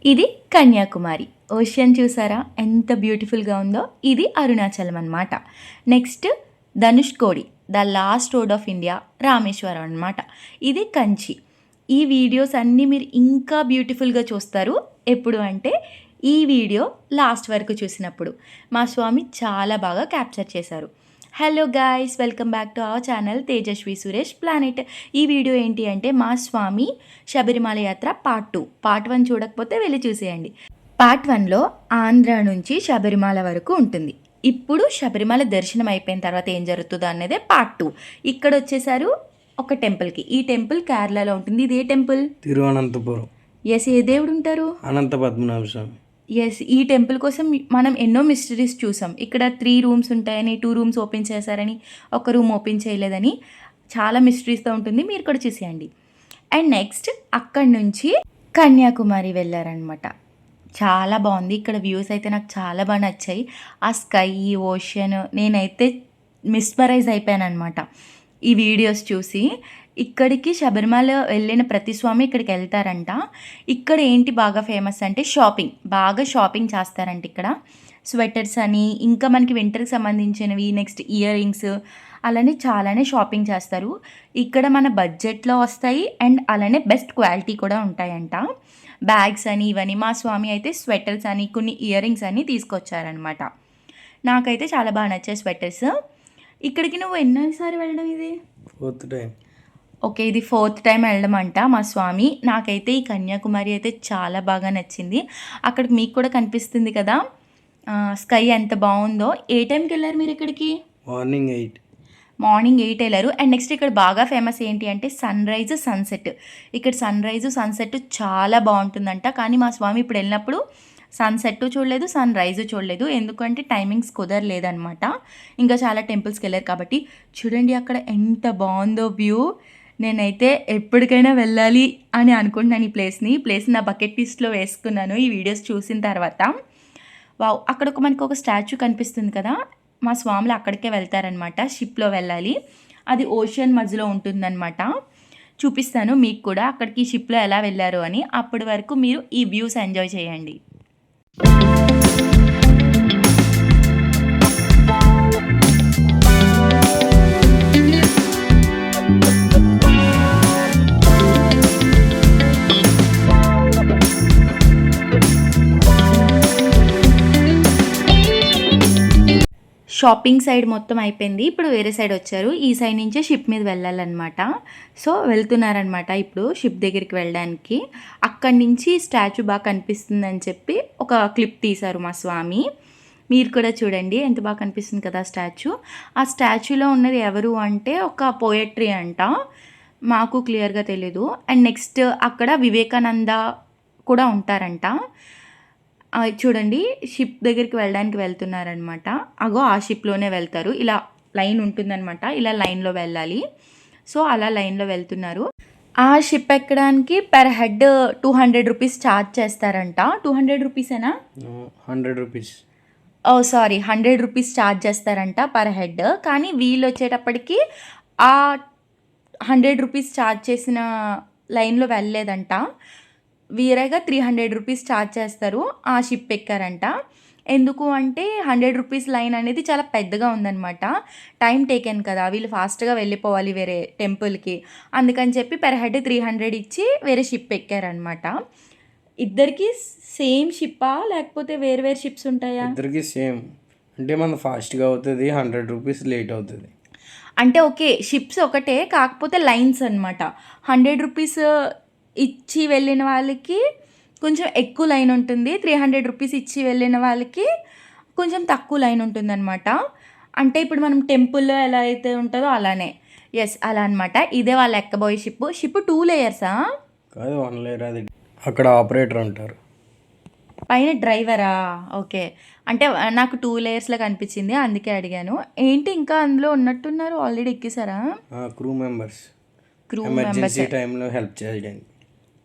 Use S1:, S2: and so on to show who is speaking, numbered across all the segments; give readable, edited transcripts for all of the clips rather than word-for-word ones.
S1: ఇది కన్యాకుమారి. ఓషన్ చూసారా ఎంత బ్యూటిఫుల్‌గా ఉందో? ఇది అరుణాచలం అనమాట. Next Dhanushkodi, the last road of India, Rameswaram అనమాట. ఇది కంచి. ఈ వీడియోస్ అన్నీ మీరు ఇంకా బ్యూటిఫుల్‌గా చూస్తారు. ఎప్పుడు అంటే ఈ వీడియో లాస్ట్ వరకు చూసినప్పుడు. మా స్వామి చాలా బాగా క్యాప్చర్ చేశారు. Hello guys, welcome back to our channel Tejaswi Suresh planet. ఈ వీడియో ఏంటి అంటే మా స్వామి శబరిమల యాత్ర పార్ట్ 2. పార్ట్ 1 చూడకపోతే వెళ్ళి చూసేయండి. పార్ట్ 1లో ఆంధ్ర నుంచి శబరిమల వరకు ఉంటుంది. ఇప్పుడు శబరిమల దర్శనం అయిపోయిన తర్వాత ఏం జరుగుతుందో అన్నదే పార్ట్ 2. ఇక్కడ వచ్చేసారు ఒక టెంపుల్కి. ఈ టెంపుల్ కేరళలో ఉంటుంది. ఇది ఏ టెంపుల్?
S2: తిరువనంతపురం.
S1: ఎస్, ఏ దేవుడు ఉంటారు?
S2: అనంత పద్మనాభ స్వామి.
S1: ఎస్, ఈ టెంపుల్ కోసం మనం ఎన్నో మిస్టరీస్ చూసాం. ఇక్కడ 3 రూమ్స్ ఉంటాయని, 2 రూమ్స్ ఓపెన్ చేశారని, ఒక రూమ్ ఓపెన్ చేయలేదని చాలా మిస్టరీస్తో ఉంటుంది. మీరు కూడా చూసేయండి. అండ్ నెక్స్ట్ అక్కడి నుంచి కన్యాకుమారి వెళ్ళారనమాట. చాలా బాగుంది. ఇక్కడ వ్యూస్ అయితే నాకు చాలా బాగా నచ్చాయి. ఆ స్కై, ఓషన్, నేనైతే మిస్మరైజ్ అయిపోయాను అనమాట ఈ వీడియోస్ చూసి. ఇక్కడికి శబరిమల వెళ్ళిన ప్రతి స్వామి ఇక్కడికి వెళ్తారంట. ఇక్కడ ఏంటి బాగా ఫేమస్ అంటే షాపింగ్, బాగా షాపింగ్ చేస్తారంట ఇక్కడ. స్వెటర్స్ అని, ఇంకా మనకి వింటర్కి సంబంధించినవి, నెక్స్ట్ ఇయర్ రింగ్స్, అలానే చాలానే షాపింగ్ చేస్తారు. ఇక్కడ మన బడ్జెట్లో వస్తాయి అండ్ అలానే బెస్ట్ క్వాలిటీ కూడా ఉంటాయంట. బ్యాగ్స్ అని ఇవన్నీ. మా స్వామి అయితే స్వెటర్స్ అని, కొన్ని ఇయర్ రింగ్స్ అని తీసుకొచ్చారనమాట. నాకైతే చాలా బాగా నచ్చాయి స్వెటర్స్. ఇక్కడికి నువ్వు ఎన్నోసారి వెళ్ళడం ఇది?
S2: 4th time.
S1: ఓకే, ఇది 4th టైం వెళ్ళడం అంట మా స్వామి. నాకైతే ఈ కన్యాకుమారి అయితే చాలా బాగా నచ్చింది. అక్కడికి మీకు కూడా కనిపిస్తుంది కదా స్కై ఎంత బాగుందో. ఏ టైంకి వెళ్ళారు మీరు ఇక్కడికి?
S2: మార్నింగ్ 8.
S1: మార్నింగ్ 8 వెళ్ళారు. అండ్ నెక్స్ట్ ఇక్కడ బాగా ఫేమస్ ఏంటి అంటే సన్ రైజ్, సన్సెట్. ఇక్కడ సన్ రైజ్, సన్సెట్ చాలా బాగుంటుందంట. కానీ మా స్వామి ఇప్పుడు వెళ్ళినప్పుడు సన్సెట్ చూడలేదు, సన్ రైజ్ చూడలేదు. ఎందుకంటే టైమింగ్స్ కుదరలేదనమాట. ఇంకా చాలా టెంపుల్స్కి వెళ్ళారు కాబట్టి. చూడండి అక్కడ ఎంత బాగుందో వ్యూ. నేనైతే ఎప్పటికైనా వెళ్ళాలి అని అనుకుంటున్నాను ఈ ప్లేస్ని నా బకెట్ లిస్ట్లో వేసుకున్నాను ఈ వీడియోస్ చూసిన తర్వాత. వావ్, అక్కడ మనకు ఒక స్టాచ్యూ కనిపిస్తుంది కదా, మా స్వాములు అక్కడికే వెళ్తారనమాట. షిప్లో వెళ్ళాలి. అది ఓషన్ మధ్యలో ఉంటుందన్నమాట. చూపిస్తాను మీకు కూడా అక్కడికి షిప్లో ఎలా వెళ్ళారు అని. అప్పటి వరకు మీరు ఈ వ్యూస్ ఎంజాయ్ చేయండి. షాపింగ్ సైడ్ మొత్తం అయిపోయింది. ఇప్పుడు వేరే సైడ్ వచ్చారు. ఈ సైడ్ నుంచే షిప్ మీద వెళ్ళాలన్నమాట. సో వెళ్తున్నారనమాట ఇప్పుడు షిప్ దగ్గరికి వెళ్ళడానికి. అక్కడి నుంచి స్టాచ్యూ బాగా కనిపిస్తుందని చెప్పి ఒక క్లిప్ తీశారు మా స్వామి. మీరు కూడా చూడండి ఎంత బాగా కనిపిస్తుంది కదా స్టాచ్యూ. ఆ స్టాచ్యూలో ఉన్నది ఎవరు అంటే ఒక పోయట్రీ అంట. మాకు క్లియర్గా తెలీదు. అండ్ నెక్స్ట్ అక్కడ వివేకానంద కూడా ఉంటారంట. చూడండి షిప్ దగ్గరికి వెళ్ళడానికి వెళ్తున్నారనమాట. అగో ఆ షిప్లోనే వెళ్తారు. ఇలా లైన్ ఉంటుందన్నమాట. ఇలా లైన్లో వెళ్ళాలి. సో అలా లైన్లో వెళ్తున్నారు. ఆ షిప్ ఎక్కడానికి పర్ హెడ్ 200 రూపీస్ ఛార్జ్ చేస్తారంట. 200 రూపీసేనా?
S2: 100 రూపీస్.
S1: ఓ సారీ, 100 రూపీస్ ఛార్జ్ చేస్తారంట పర్ హెడ్. కానీ వీళ్ళు వచ్చేటప్పటికి ఆ 100 రూపీస్ ఛార్జ్ చేసిన లైన్లో వెళ్ళలేదంట. వేరేగా 300 రూపీస్ ఛార్జ్ చేస్తారు. ఆ షిప్ ఎక్కారంట. ఎందుకు అంటే 100 రూపీస్ లైన్ అనేది చాలా పెద్దగా ఉందన్నమాట. టైం టేకెన్ కదా, వీళ్ళు ఫాస్ట్గా వెళ్ళిపోవాలి వేరే టెంపుల్కి. అందుకని చెప్పి పర్ హెడ్ 300 ఇచ్చి వేరే షిప్ ఎక్కారనమాట. ఇద్దరికి సేమ్ షిప్పా లేకపోతే వేరు వేరు షిప్స్ ఉంటాయా?
S2: ఇద్దరికి సేమ్. అంటే మన ఫాస్ట్గా అవుతుంది, 100 రూపీస్ లేట్ అవుతుంది.
S1: అంటే ఓకే, షిప్స్ ఒకటే కాకపోతే లైన్స్ అనమాట. 100 రూపీస్ ఇచ్చి వెళ్ళిన వాళ్ళకి కొంచెం ఎక్కువ లైన్ ఉంటుంది. 300 రూపీస్ ఇచ్చి వెళ్ళిన వాళ్ళకి కొంచెం తక్కువ లైన్ ఉంటుందన్నమాట. అంటే ఇప్పుడు మనం టెంపుల్లో ఎలా అయితే ఉంటుందో అలానే. ఎస్, అలా అనమాట. ఇదే వాళ్ళు ఎక్కబోయే షిప్ 2 లేయర్సా?
S2: కాదు, 1 లేయర్. అది అక్కడ ఆపరేటర్ ఉంటారు,
S1: పైన డ్రైవరా? ఓకే, అంటే నాకు 2 లేయర్స్లో కనిపించింది, అందుకే అడిగాను. ఏంటి ఇంకా అందులో ఉన్నట్టున్నారు, ఆల్రెడీ ఎక్కేసారా?
S2: Crew members.
S1: క్రూ
S2: ఎమర్జెన్సీ టైంలో హెల్ప్ చేయడానికి.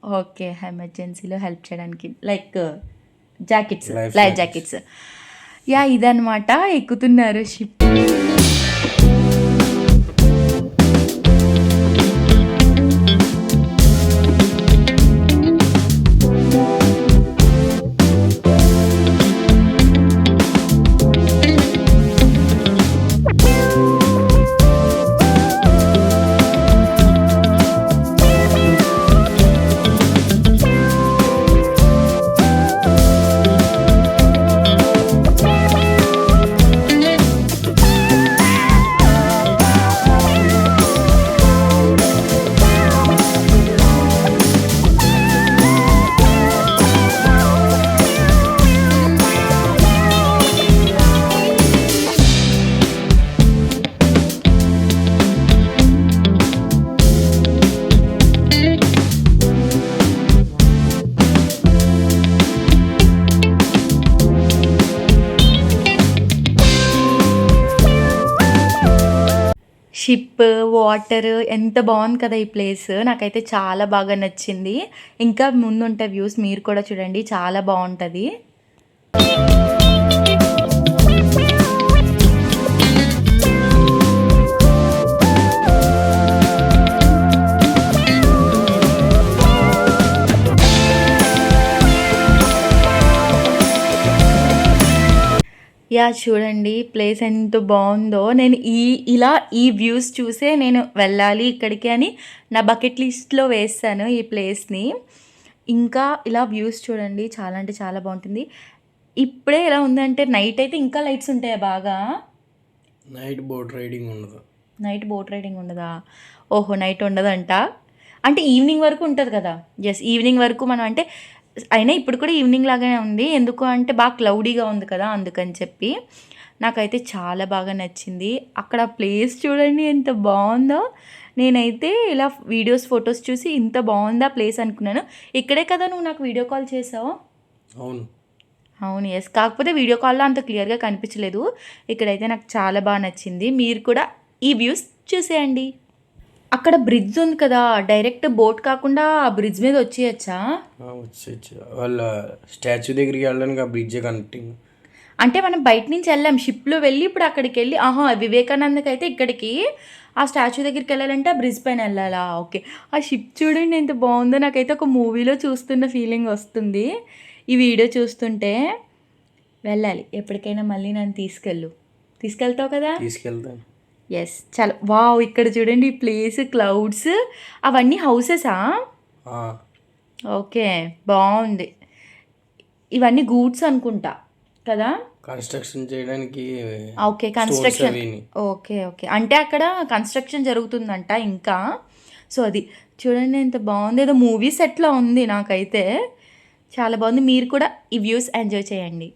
S1: ఓకే, ఎమర్జెన్సీలో హెల్ప్ చేయడానికి like jackets, life jackets. Yeah, ఇదనమాట. ఎక్కుతున్నారు షిప్. షిప్, వాటర్ ఎంత బాగుంది కదా ఈ ప్లేస్. నాకైతే చాలా బాగా నచ్చింది. ఇంకా ముందుంటే వ్యూస్ మీరు కూడా చూడండి, చాలా బాగుంటుంది. చూడండి ప్లేస్ ఎంత బాగుందో. నేను ఈ వ్యూస్ చూసే నేను వెళ్ళాలి ఇక్కడికి అని నా బకెట్ లిస్ట్లో వేస్తాను ఈ ప్లేస్ని. ఇంకా ఇలా వ్యూస్ చూడండి, చాలా అంటే చాలా బాగుంటుంది. ఇప్పుడే ఎలా ఉందంటే నైట్ అయితే ఇంకా లైట్స్ ఉంటాయా బాగా?
S2: నైట్ బోట్ రైడింగ్ ఉండదు.
S1: నైట్ బోట్ రైడింగ్ ఉండదా? ఓహో, నైట్ ఉండదంట. అంటే ఈవినింగ్ వరకు ఉంటుంది కదా. ఈవినింగ్ వరకు మనం అంటే అయినా ఇప్పుడు కూడా ఈవినింగ్ లాగానే ఉంది. ఎందుకు అంటే బాగా క్లౌడీగా ఉంది కదా, అందుకని చెప్పి. నాకైతే చాలా బాగా నచ్చింది. అక్కడ ప్లేస్ చూడండి ఎంత బాగుందో. నేనైతే ఇలా వీడియోస్, ఫొటోస్ చూసి ఇంత బాగుందా ప్లేస్ అనుకున్నాను. ఇక్కడే కదా నువ్వు నాకు వీడియో కాల్ చేసావు?
S2: అవును.
S1: ఎస్. కాకపోతే వీడియో కాల్లో అంత క్లియర్గా కనిపించలేదు. ఇక్కడైతే నాకు చాలా బాగా నచ్చింది. మీరు కూడా ఈ వ్యూస్ చూసేయండి. అక్కడ బ్రిడ్జ్ ఉంది కదా, డైరెక్ట్ బోట్ కాకుండా ఆ బ్రిడ్జ్ మీద వచ్చేయచ్చా?
S2: వచ్చేయచ్చు. వాళ్ళ స్టాచ్యూ దగ్గరికి వెళ్ళడానికి ఆ బ్రిడ్జ్ కనెక్టింగ్.
S1: అంటే మనం బయట నుంచి వెళ్ళాం, షిప్లో వెళ్ళి ఇప్పుడు అక్కడికి వెళ్ళి వివేకానందకి అయితే ఇక్కడికి ఆ స్టాచ్యూ దగ్గరికి వెళ్ళాలంటే ఆ బ్రిడ్జ్ పైన వెళ్ళాలా? ఓకే. ఆ షిప్ చూడండి ఎంత బాగుందో. నాకైతే ఒక మూవీలో చూస్తున్న ఫీలింగ్ వస్తుంది ఈ వీడియో చూస్తుంటే. వెళ్ళాలి ఎప్పటికైనా. మళ్ళీ నన్ను తీసుకెళ్తావు కదా?
S2: తీసుకెళ్తాను.
S1: ఎస్. చాలా వావ్. ఇక్కడ చూడండి ఈ ప్లేస్, క్లౌడ్స్, అవన్నీ హౌసెసా? ఓకే, బాగుంది. ఇవన్నీ గూడ్స్ అనుకుంటా కదా,
S2: కన్స్ట్రక్షన్ చేయడానికి.
S1: Okay, construction. ఓకే. అంటే అక్కడ కన్స్ట్రక్షన్ జరుగుతుందంట ఇంకా. సో అది చూడండి ఎంత బాగుంది. ఏదో మూవీ సెట్లో ఉంది. నాకైతే చాలా బాగుంది. మీరు కూడా ఈ వ్యూస్ ఎంజాయ్ చేయండి.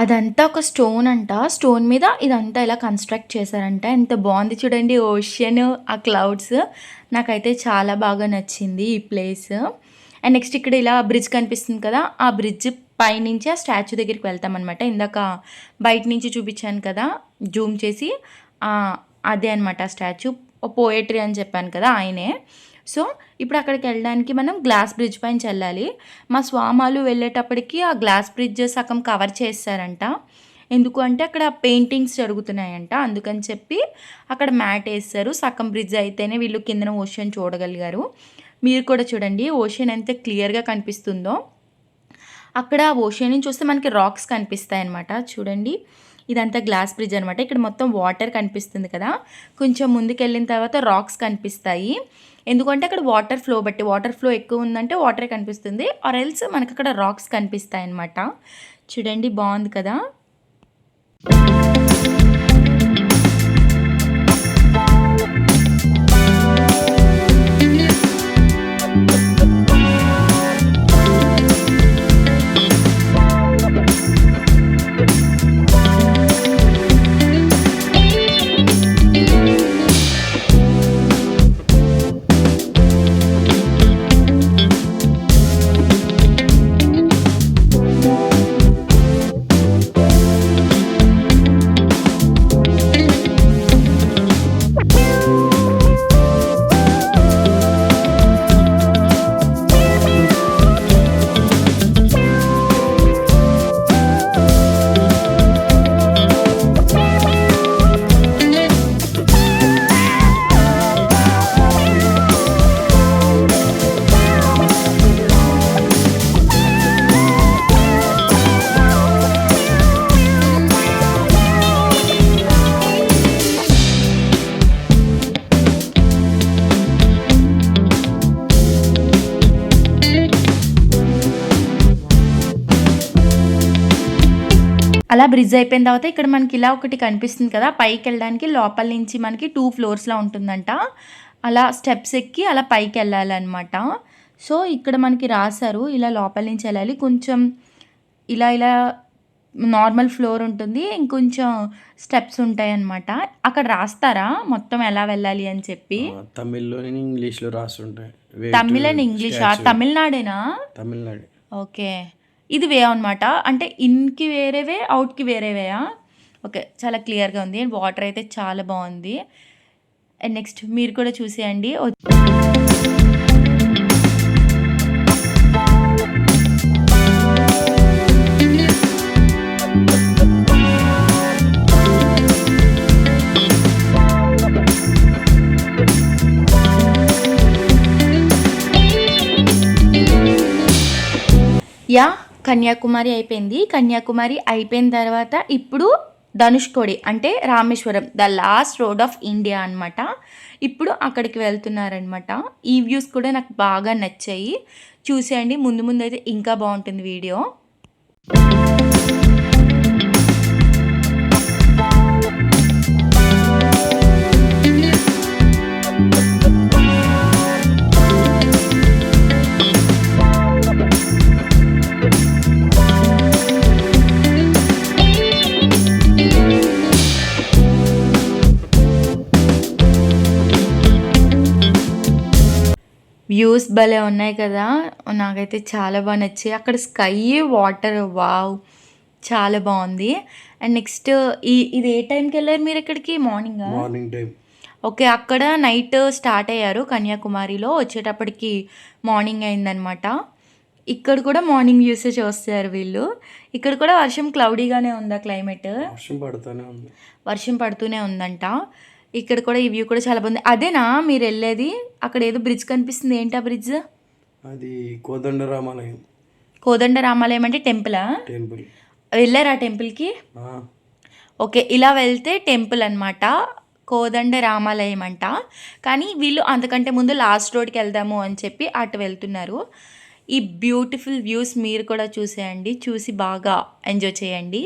S1: అదంతా ఒక స్టోన్ అంట. స్టోన్ మీద ఇదంతా ఇలా కన్స్ట్రక్ట్ చేశారంట. ఎంత బాగుంది చూడండి, ఓషన్, ఆ క్లౌడ్స్. నాకైతే చాలా బాగా నచ్చింది ఈ ప్లేస్. అండ్ నెక్స్ట్ ఇక్కడ ఇలా బ్రిడ్జ్ కనిపిస్తుంది కదా, ఆ బ్రిడ్జ్ పైనుంచి ఆ స్టాచ్యూ దగ్గరికి వెళ్తామన్నమాట. ఇందాక బయట నుంచి చూపించాను కదా జూమ్ చేసి, అదే అనమాట ఆ స్టాచ్యూ. పోయట్రీ అని చెప్పాను కదా, ఆయనే. సో ఇప్పుడు అక్కడికి వెళ్ళడానికి మనం గ్లాస్ బ్రిడ్జ్ పైన వెళ్ళాలి. మా స్వామాలు వెళ్ళేటప్పటికి ఆ గ్లాస్ బ్రిడ్జ్ సగం కవర్ చేస్తారంట. ఎందుకు అంటే అక్కడ పెయింటింగ్స్ జరుగుతున్నాయంట, అందుకని చెప్పి అక్కడ మ్యాట్ వేస్తారు. సగం బ్రిడ్జ్ అయితేనే వీళ్ళు కిందన ఓషన్ చూడగలిగారు. మీరు కూడా చూడండి ఓషన్ ఎంత క్లియర్గా కనిపిస్తుందో. అక్కడ ఓషన్ నుంచి చూస్తే మనకి రాక్స్ కనిపిస్తాయి అన్నమాట. చూడండి ఇదంతా గ్లాస్ బ్రిడ్జ్ అనమాట. ఇక్కడ మొత్తం వాటర్ కనిపిస్తుంది కదా, కొంచెం ముందుకు వెళ్ళిన తర్వాత రాక్స్ కనిపిస్తాయి. ఎందుకంటే అక్కడ వాటర్ ఫ్లో ఎక్కువ ఉందంటే వాటరే కనిపిస్తుంది, ఆర్ ఎల్స్ మనకు అక్కడ రాక్స్ కనిపిస్తాయి అన్నమాట. చూడండి బాగుంది కదా. అలా బ్రిడ్జ్ అయిపోయిన తర్వాత ఇక్కడ మనకి ఇలా ఒకటి కనిపిస్తుంది కదా, పైకి వెళ్ళడానికి లోపల నుంచి మనకి 2 ఫ్లోర్స్‌లా ఉంటుందంట. అలా స్టెప్స్ ఎక్కి అలా పైకి వెళ్ళాలన్నమాట. సో, ఇక్కడ మనకి రాశారు ఇలా లోపల నుంచి వెళ్ళాలి. కొంచెం ఇలా నార్మల్ ఫ్లోర్ ఉంటుంది. ఇంకొంచెం స్టెప్స్ ఉంటాయన్నమాట. అక్కడ రాస్తారా మొత్తం ఎలా వెళ్ళాలి అని చెప్పి?
S2: తమిళ్లో ఇంగ్లీష్లో రాస్తుంటాయి.
S1: తమిళ్ అండ్ ఇంగ్లీషా? తమిళనాడేనా?
S2: తమిళనాడు.
S1: ఓకే. ఇది వే అనమాట. అంటే ఇన్‌కి వేరే వే, అవుట్‌కి వేరే వేయా? ఓకే. చాలా క్లియర్‌గా ఉంది. వాటర్ అయితే చాలా బాగుంది. అండ్ నెక్స్ట్ మీరు కూడా చూసేయండి. కన్యాకుమారి అయిపోయింది. కన్యాకుమారి అయిపోయిన తర్వాత ఇప్పుడు ధనుష్కోడి అంటే Rameswaram, the last road of India అనమాట. ఇప్పుడు అక్కడికి వెళ్తున్నారనమాట. ఈ వ్యూస్ కూడా నాకు బాగా నచ్చాయి. చూసేయండి. ముందు అయితే ఇంకా బాగుంటుంది వీడియో. వ్యూస్ భలే ఉన్నాయి కదా, నాకైతే చాలా బాగా నచ్చాయి. అక్కడ స్కై, వాటర్, వావ్ చాలా బాగుంది. అండ్ నెక్స్ట్ ఇది ఏ టైంకి వెళ్ళారు మీరు ఇక్కడికి?
S2: Morning time.
S1: ఓకే. అక్కడ నైట్ స్టార్ట్ అయ్యారు కన్యాకుమారిలో, వచ్చేటప్పటికి మార్నింగ్ అయిందనమాట. ఇక్కడ కూడా మార్నింగ్ వ్యూసే చూస్తారు వీళ్ళు. ఇక్కడ కూడా వర్షం క్లౌడీగానే ఉందా క్లైమేట్? వర్షం పడుతూనే ఉందంట. ఇక్కడ కూడా ఈ వ్యూ కూడా చాలా బాగుంది. అదేనా మీరు వెళ్ళేది? అక్కడ ఏదో బ్రిడ్జ్ కనిపిస్తుంది. ఏంటి ఆ బ్రిడ్జ్?
S2: అది కోదండరామాలయం.
S1: కోదండరామాలయం అంటే టెంపులా?
S2: టెంపుల్.
S1: వెళ్ళారా టెంపుల్కి? ఓకే. ఇలా వెళ్తే టెంపుల్ అనమాట. కోదండరామాలయం అంట. కానీ వీళ్ళు అంతకంటే ముందు లాస్ట్ రోడ్కి వెళ్దాము అని చెప్పి అటు వెళ్తున్నారు. ఈ బ్యూటిఫుల్ వ్యూస్ మీరు కూడా చూసేయండి. చూసి బాగా ఎంజాయ్ చేయండి.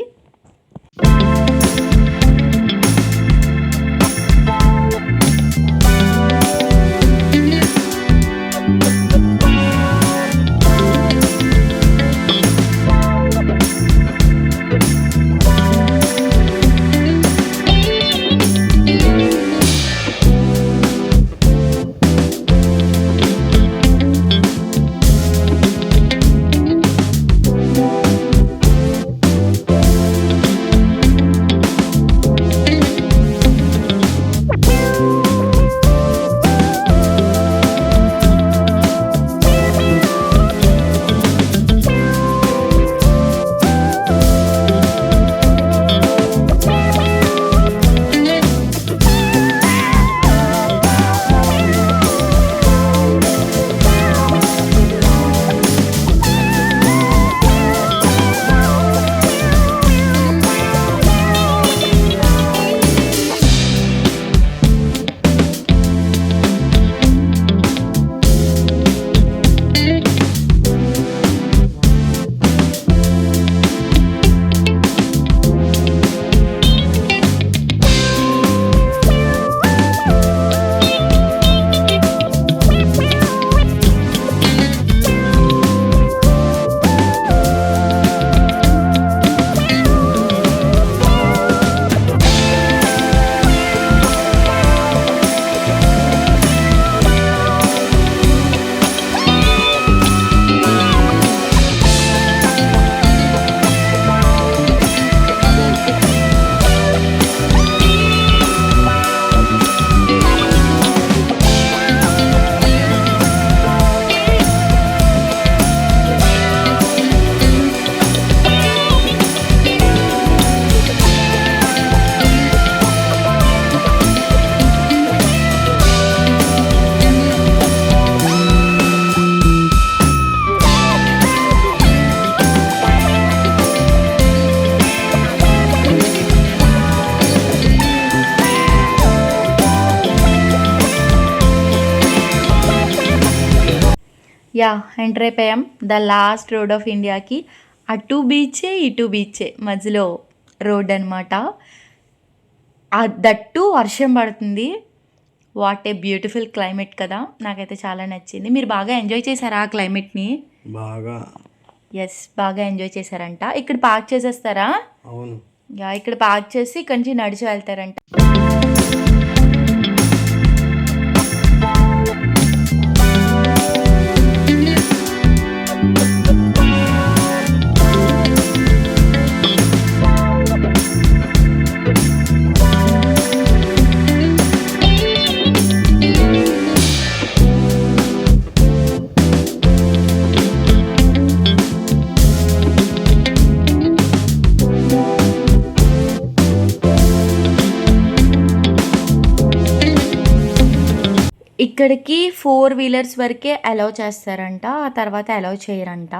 S1: ఎంటర్ అయిపోయాం ద లాస్ట్ రోడ్ ఆఫ్ ఇండియాకి. అటు బీచే ఇటు బీచే, మధ్యలో రోడ్ అనమాట. దట్టు వర్షం పడుతుంది. వాట్ ఏ బ్యూటిఫుల్ క్లైమేట్ కదా, నాకైతే చాలా నచ్చింది. మీరు బాగా ఎంజాయ్ చేశారా ఆ క్లైమేట్ని?
S2: బాగా.
S1: ఎస్, బాగా ఎంజాయ్ చేశారంట. ఇక్కడ పార్క్ చేసేస్తారా?
S2: అవును.
S1: యా, ఇక్కడ పార్క్ చేసి ఇక్కడి నుంచి నడిచి వెళ్తారంట. ఇక్కడికి 4 వీలర్స్ వరకే అలౌ చేస్తారంట, ఆ తర్వాత allow చేయరంట.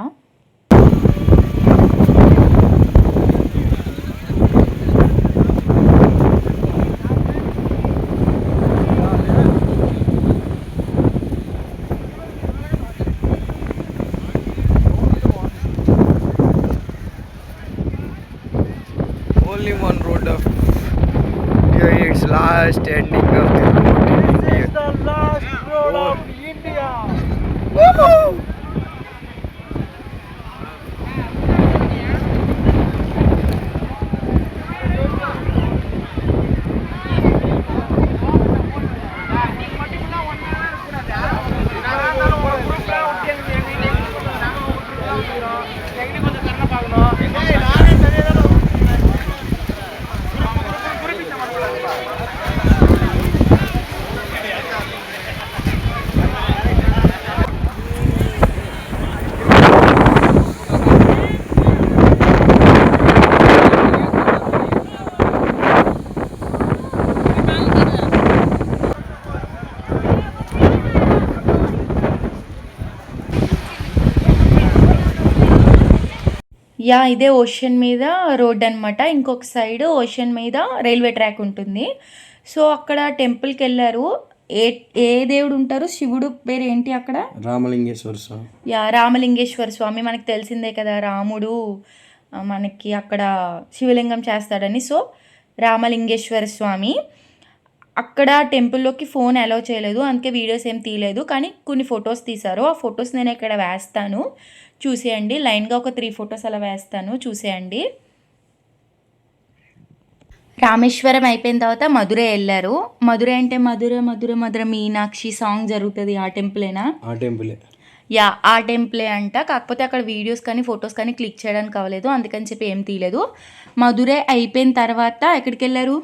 S2: Only one road of here, its last ending of the road.
S3: This is the last road of India.
S2: Woohoo!
S1: Yeah, ఇదే ఓషన్ మీద రోడ్ అనమాట. ఇంకొక సైడ్ ఓషన్ మీద రైల్వే ట్రాక్ ఉంటుంది. సో అక్కడ టెంపుల్కి వెళ్ళారు. ఏ ఏ దేవుడు ఉంటారు? శివుడు పేరు ఏంటి అక్కడ?
S2: రామలింగేశ్వర స్వామి.
S1: యా, రామలింగేశ్వర స్వామి. మనకు తెలిసిందే కదా, రాముడు మనకి అక్కడ శివలింగం చేస్తాడని. సో రామలింగేశ్వర స్వామి అక్కడ టెంపుల్లోకి ఫోన్ అలౌ చేయలేదు, అందుకే వీడియోస్ ఏం తీయలేదు. కానీ కొన్ని ఫొటోస్ తీశారు. ఆ ఫొటోస్ నేను ఇక్కడ వేస్తాను, చూసేయండి. లైన్గా ఒక 3 ఫొటోస్ అలా వేస్తాను, చూసేయండి. రామేశ్వరం అయిపోయిన తర్వాత మధురై వెళ్ళారు. మధురై అంటే మధుర మధుర మధుర మీనాక్షి సాంగ్ జరుగుతుంది, ఆ టెంపులేనా?
S2: ఆ టెంపులే.
S1: యా, ఆ టెంపులే అంట. కాకపోతే అక్కడ వీడియోస్ కానీ ఫొటోస్ కానీ క్లిక్ చేయడానికి అవ్వలేదు, అందుకని చెప్పి ఏం తీయలేదు. మధురై అయిపోయిన తర్వాత ఎక్కడికి వెళ్ళారు?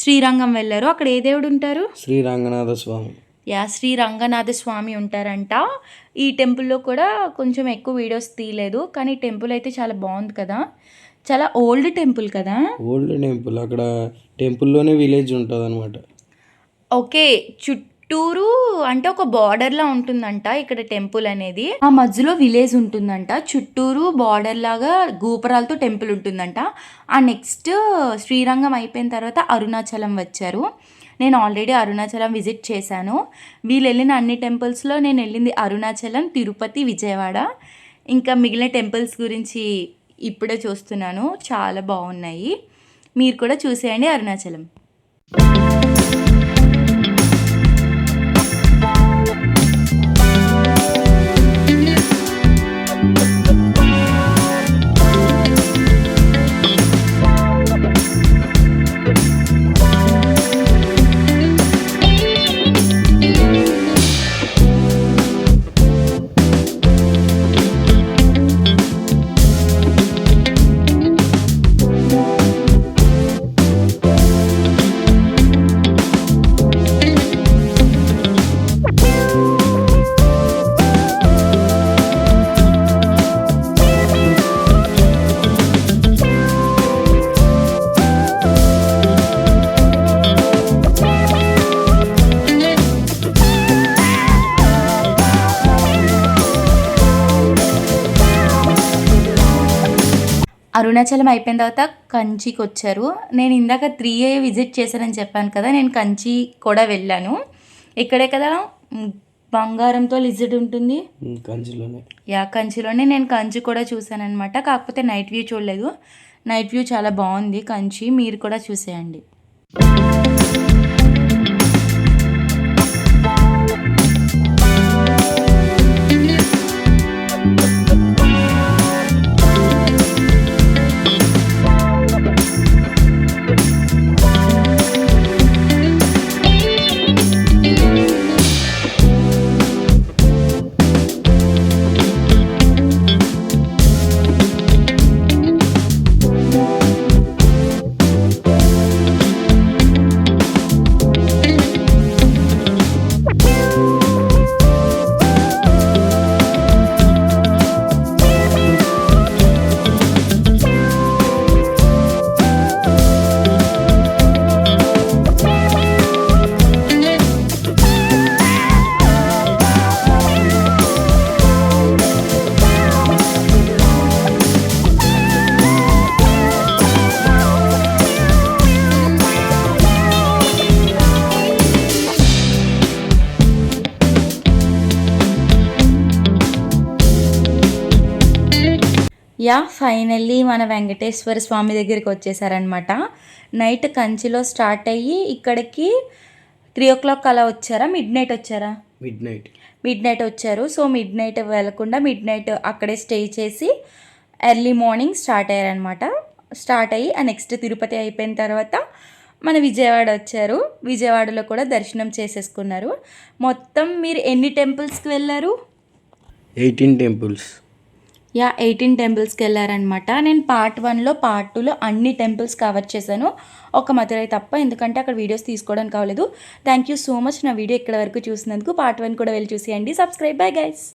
S1: శ్రీరంగం వెళ్ళారు. అక్కడ ఏ దేవుడు ఉంటారు?
S2: శ్రీరంగనాథ స్వామి.
S1: యా, శ్రీ రంగనాథ స్వామి ఉంటారంట. ఈ టెంపుల్లో కూడా కొంచెం ఎక్కువ వీడియోస్ తీయలేదు, కానీ టెంపుల్ అయితే చాలా బాగుంది కదా, చాలా ఓల్డ్ టెంపుల్ కదా.
S2: Old temple. అక్కడ టెంపుల్లోనే విలేజ్ ఉంటుంది అనమాట.
S1: ఓకే, చుట్టూరు అంటే ఒక బార్డర్లా ఉంటుందంట ఇక్కడ టెంపుల్ అనేది. ఆ మధ్యలో విలేజ్ ఉంటుందంట, చుట్టూరు బార్డర్ లాగా గోపురాలతో టెంపుల్ ఉంటుందంట. ఆ నెక్స్ట్ శ్రీరంగం అయిపోయిన తర్వాత అరుణాచలం వచ్చారు. నేను ఆల్రెడీ అరుణాచలం విజిట్ చేశాను. వీళ్ళు వెళ్ళిన అన్ని టెంపుల్స్లో నేను వెళ్ళింది అరుణాచలం, తిరుపతి, విజయవాడ. ఇంకా మిగిలిన టెంపుల్స్ గురించి ఇప్పుడే చూస్తున్నాను, చాలా బాగున్నాయి. మీరు కూడా చూసేయండి అరుణాచలం. అరుణాచలం అయిపోయిన తర్వాత కంచికి వచ్చారు. నేను ఇందాక 3A విజిట్ చేశానని చెప్పాను కదా, నేను కంచి కూడా వెళ్ళాను. ఇక్కడే కదా బంగారంతో లిజర్డ్ ఉంటుంది,
S2: కంచిలోనే.
S1: యా, కంచిలోనే. నేను కంచి కూడా చూశాను అనమాట, కాకపోతే నైట్ వ్యూ చూడలేదు, నైట్ వ్యూ చాలా బాగుంది కంచి, మీరు కూడా చూసేయండి. యా ఫైనల్లీ మన వెంకటేశ్వర స్వామి దగ్గరికి వచ్చేసారనమాట. నైట్ కంచిలో స్టార్ట్ అయ్యి ఇక్కడికి 3 o'clock అలా వచ్చారా, మిడ్ నైట్ వచ్చారు. సో మిడ్ నైట్ వెళ్ళకుండా మిడ్ నైట్ అక్కడే స్టే చేసి ఎర్లీ మార్నింగ్ స్టార్ట్ అయ్యారనమాట. స్టార్ట్ అయ్యి నెక్స్ట్ తిరుపతి అయిపోయిన తర్వాత మన విజయవాడ వచ్చారు. విజయవాడలో కూడా దర్శనం చేసేసుకున్నారు. మొత్తం మీరు ఎన్ని టెంపుల్స్కి వెళ్ళారు?
S2: 18 temples.
S1: 18 టెంపుల్స్కి వెళ్ళారనమాట. నేను పార్ట్ 1లో పార్ట్ 2లో అన్ని టెంపుల్స్ కవర్ చేశాను, ఒక మధురై తప్ప, ఎందుకంటే అక్కడ వీడియోస్ తీసుకోవడానికి కావలేదు. థ్యాంక్ యూ సో మచ్ నా వీడియో ఇక్కడ వరకు చూసినందుకు. పార్ట్ 1 కూడా వెళ్ళి చూసేయండి. సబ్స్క్రైబ్. Bye guys.